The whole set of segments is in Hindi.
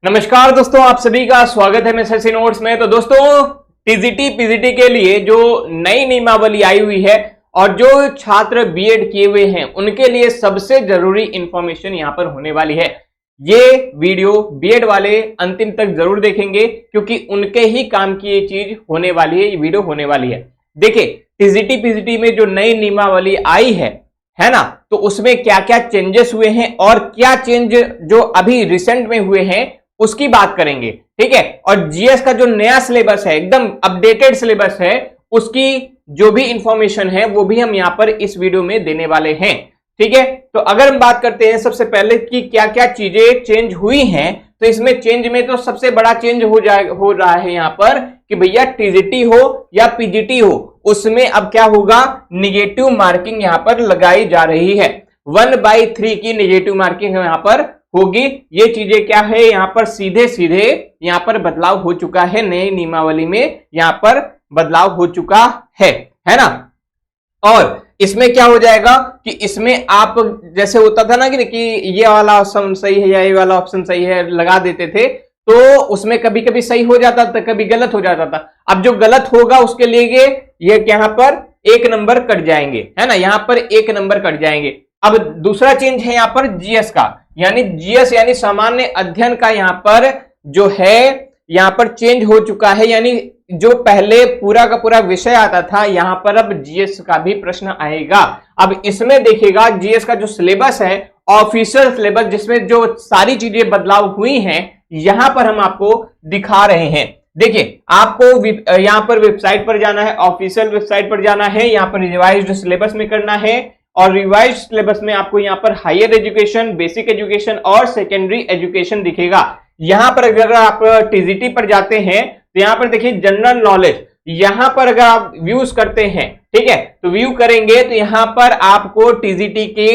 नमस्कार दोस्तों, आप सभी का स्वागत है एसएससी नोट्स में। तो दोस्तों, टीजीटी पीजीटी के लिए जो नई नियमावली आई हुई है और जो छात्र बीएड किए हुए हैं उनके लिए सबसे जरूरी इंफॉर्मेशन यहां पर होने वाली है। ये वीडियो बीएड वाले अंतिम तक जरूर देखेंगे क्योंकि उनके ही काम की ये चीज होने वाली है, ये वीडियो होने वाली है। देखिए, टीजीटी पीजीटी में जो नई नियमावली आई है ना, तो उसमें क्या क्या चेंजेस हुए हैं और क्या चेंज जो अभी रिसेंट में हुए हैं उसकी बात करेंगे, ठीक है। और जीएस का जो नया सिलेबस है, एकदम अपडेटेड सिलेबस है, उसकी जो भी इंफॉर्मेशन है वो भी हम यहां पर इस वीडियो में देने वाले हैं, ठीक है। तो अगर हम बात करते हैं सबसे पहले कि क्या क्या चीजें चेंज हुई हैं, तो इसमें चेंज में तो सबसे बड़ा चेंज हो रहा है यहां पर कि भैया टीजीटी हो या पीजीटी हो, उसमें अब क्या होगा, निगेटिव मार्किंग यहां पर लगाई जा रही है। 1/3 की निगेटिव मार्किंग यहां पर होगी। ये चीजें क्या है, यहां पर सीधे सीधे यहां पर बदलाव हो चुका है, नई नियमावली में यहां पर बदलाव हो चुका है ना। और इसमें क्या हो जाएगा कि इसमें आप जैसे होता था ना कि ये वाला ऑप्शन सही है या ये वाला ऑप्शन सही है लगा देते थे, तो उसमें कभी कभी सही हो जाता था, कभी गलत हो जाता था। अब जो गलत होगा उसके लिए ये यहां पर 1 नंबर कट जाएंगे, है ना, यहां पर 1 नंबर कट जाएंगे। अब दूसरा चेंज है यहां पर जीएस का, यानी जीएस यानी सामान्य अध्ययन का यहां पर जो है यहां पर चेंज हो चुका है। यानी जो पहले पूरा का पूरा विषय आता था, यहां पर अब जीएस का भी प्रश्न आएगा। अब इसमें देखिएगा जीएस का जो सिलेबस है, ऑफिशियल सिलेबस, जिसमें जो सारी चीजें बदलाव हुई हैं, यहां पर हम आपको दिखा रहे हैं। देखिए, आपको यहां पर वेबसाइट पर जाना है, ऑफिशियल वेबसाइट पर जाना है, यहां पर रिवाइज्ड सिलेबस में करना है। और रिवाइज सिलेबस में आपको यहां पर हायर एजुकेशन, बेसिक एजुकेशन और सेकेंडरी एजुकेशन दिखेगा। यहां पर अगर आप टीजीटी पर जाते हैं तो यहां पर देखिए जनरल नॉलेज, यहां पर अगर आप व्यूज करते हैं, ठीक है, तो व्यू करेंगे तो यहां पर आपको टीजीटी के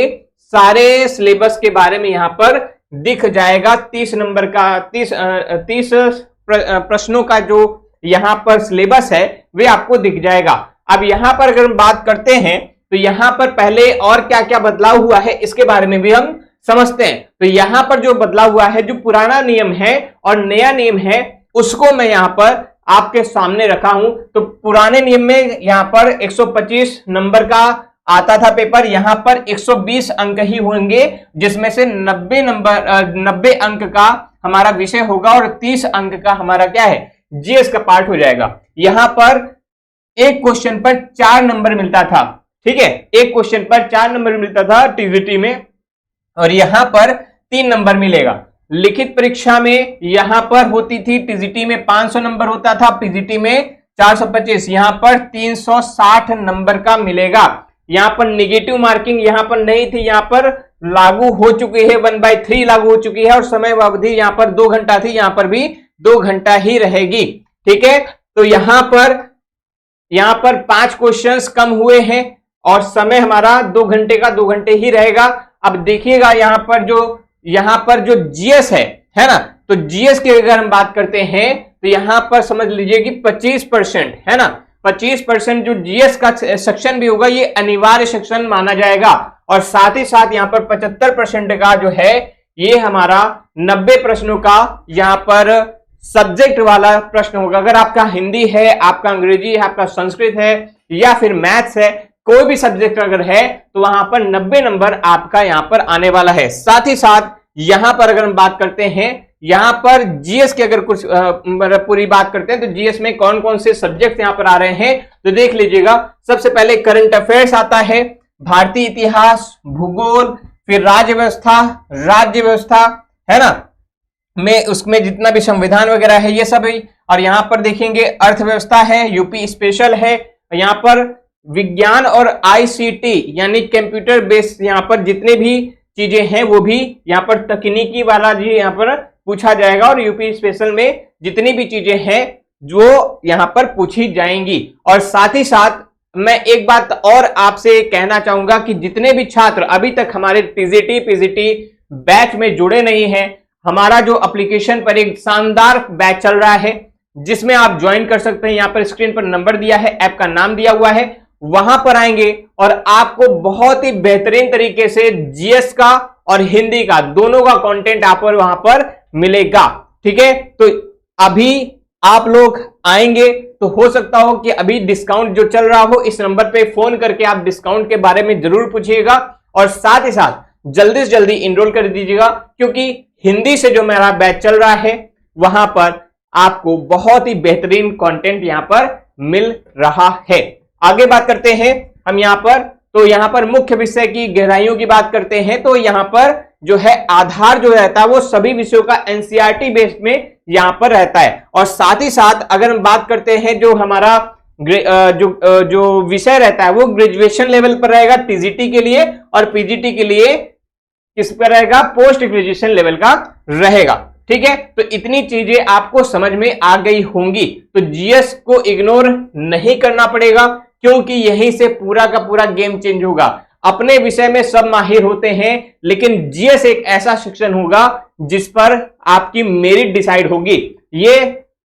सारे सिलेबस के बारे में यहां पर दिख जाएगा। 30 नंबर का 30 प्रश्नों का जो यहां पर सिलेबस है वे आपको दिख जाएगा। अब यहां पर अगर हम बात करते हैं तो यहां पर पहले और क्या क्या बदलाव हुआ है इसके बारे में भी हम समझते हैं। तो यहां पर जो बदलाव हुआ है, जो पुराना नियम है और नया नियम है, उसको मैं यहां पर आपके सामने रखा हूं। तो पुराने नियम में यहां पर 125 नंबर का आता था पेपर, यहां पर 120 अंक ही होंगे, जिसमें से 90 अंक का हमारा विषय होगा और 30 अंक का हमारा क्या है, जीएस का पार्ट हो जाएगा। यहां पर एक क्वेश्चन पर 4 नंबर मिलता था, ठीक है, एक क्वेश्चन पर 4 नंबर मिलता था टीजीटी में, और यहां पर 3 नंबर मिलेगा। लिखित परीक्षा में यहां पर होती थी, टीजीटी में 500 नंबर होता था, पीजीटी में 425, यहां पर 360 नंबर का मिलेगा। यहां पर निगेटिव मार्किंग यहां पर नहीं थी, यहां पर लागू हो चुकी है, 1/3 लागू हो चुकी है, और समय अवधि यहां पर 2 घंटा थी, यहां पर भी 2 घंटा ही रहेगी, ठीक है। तो यहां पर 5 क्वेश्चंस कम हुए हैं और समय हमारा 2 घंटे का 2 घंटे ही रहेगा। अब देखिएगा यहां पर जो जीएस है ना, तो जीएस की अगर हम बात करते हैं तो यहां पर समझ लीजिए कि 25% है ना, 25% जो जीएस का सेक्शन भी होगा ये अनिवार्य सेक्शन माना जाएगा। और साथ ही साथ यहां पर 75% का जो है ये हमारा 90 प्रश्नों का यहां पर सब्जेक्ट वाला प्रश्न होगा। अगर आपका हिंदी है, आपका अंग्रेजी है, आपका संस्कृत है या फिर मैथ्स है, कोई भी सब्जेक्ट अगर है तो वहां पर 90 नंबर आपका यहां पर आने वाला है। साथ ही साथ यहां पर अगर हम बात करते हैं, यहां पर जीएस की अगर कुछ पूरी बात करते हैं तो जीएस में कौन कौन से सब्जेक्ट यहां पर आ रहे हैं तो देख लीजिएगा। सबसे पहले करंट अफेयर्स आता है, भारतीय इतिहास, भूगोल, फिर राज्य व्यवस्था है ना, में उसमें जितना भी संविधान वगैरह है ये सब है। और यहां पर देखेंगे अर्थव्यवस्था है, यूपी स्पेशल है, यहां पर विज्ञान और आईसीटी यानी कंप्यूटर बेस्ड यहां पर जितने भी चीजें हैं वो भी यहां पर तकनीकी वाला जी यहां पर पूछा जाएगा। और यूपी स्पेशल में जितनी भी चीजें हैं जो यहां पर पूछी जाएंगी। और साथ ही साथ मैं एक बात और आपसे कहना चाहूंगा कि जितने भी छात्र अभी तक हमारे टीजीटी पीजीटी बैच में जुड़े नहीं हैं, हमारा जो एप्लीकेशन पर एक शानदार बैच चल रहा है जिसमें आप ज्वाइन कर सकते हैं। यहां पर स्क्रीन पर नंबर दिया है, ऐप का नाम दिया हुआ है, वहां पर आएंगे और आपको बहुत ही बेहतरीन तरीके से जीएस का और हिंदी का दोनों का कंटेंट आप वहां पर मिलेगा। ठीक है, तो अभी आप लोग आएंगे तो हो सकता हो कि अभी डिस्काउंट जो चल रहा हो, इस नंबर पे फोन करके आप डिस्काउंट के बारे में जरूर पूछिएगा और साथ ही साथ जल्दी से जल्दी इनरोल कर दीजिएगा, क्योंकि हिंदी से जो मेरा बैच चल रहा है वहां पर आपको बहुत ही बेहतरीन कंटेंट यहां पर मिल रहा है। आगे बात करते हैं हम यहां पर, तो यहां पर मुख्य विषय की गहराइयों की बात करते हैं, तो यहां पर जो है आधार जो रहता है वो सभी विषयों का एनसीईआरटी बेस्ड में यहां पर रहता है। और साथ ही साथ अगर हम बात करते हैं जो हमारा जो विषय रहता है वो ग्रेजुएशन लेवल पर रहेगा टीजीटी के लिए, और पीजीटी के लिए किस पर रहेगा, पोस्ट ग्रेजुएशन लेवल का रहेगा। ठीक है, तो इतनी चीजें आपको समझ में आ गई होंगी, तो जीएस को इग्नोर नहीं करना पड़ेगा, क्योंकि यहीं से पूरा का पूरा गेम चेंज होगा। अपने विषय में सब माहिर होते हैं, लेकिन जीएस एक ऐसा सेक्शन होगा जिस पर आपकी मेरिट डिसाइड होगी। ये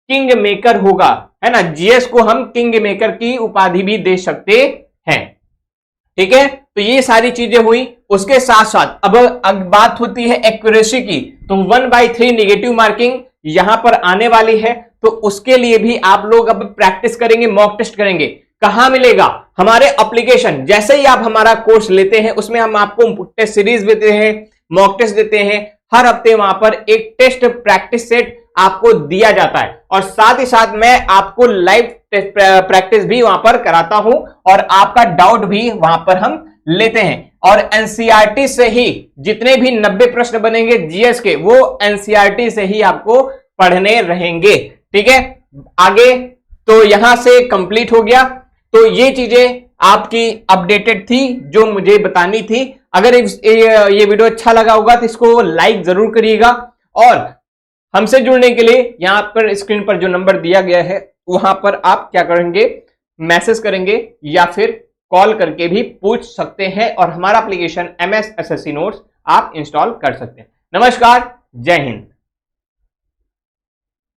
किंग मेकर होगा, है ना। जीएस को हम किंग मेकर की उपाधि भी दे सकते हैं। ठीक है, तो ये सारी चीजें हुई। उसके साथ साथ अब बात होती है एक्यूरेसी की, तो 1/3 नेगेटिव मार्किंग यहां पर आने वाली है, तो उसके लिए भी आप लोग अब प्रैक्टिस करेंगे, मॉक टेस्ट करेंगे। कहां मिलेगा, हमारे एप्लीकेशन, जैसे ही आप हमारा कोर्स लेते हैं उसमें हम आपको टेस्ट सीरीज देते हैं, मॉक टेस्ट देते हैं, हर हफ्ते वहां पर एक टेस्ट प्रैक्टिस सेट आपको दिया जाता है, और साथ ही साथ मैं आपको लाइव प्रैक्टिस भी वहां पर कराता हूं, और आपका डाउट भी वहां पर हम लेते हैं। और एनसीईआरटी से ही जितने भी 90 प्रश्न बनेंगे जीएस के, वो एनसीईआरटी से ही आपको पढ़ने रहेंगे। ठीक है, आगे तो यहां से कंप्लीट हो गया। तो ये चीजें आपकी अपडेटेड थी जो मुझे बतानी थी। अगर ये वीडियो अच्छा लगा होगा तो इसको लाइक जरूर करिएगा, और हमसे जुड़ने के लिए यहां पर स्क्रीन पर जो नंबर दिया गया है वहां पर आप क्या करेंगे, मैसेज करेंगे या फिर कॉल करके भी पूछ सकते हैं, और हमारा एप्लीकेशन MS SSC नोट्स आप इंस्टॉल कर सकते हैं। नमस्कार, जय हिंद।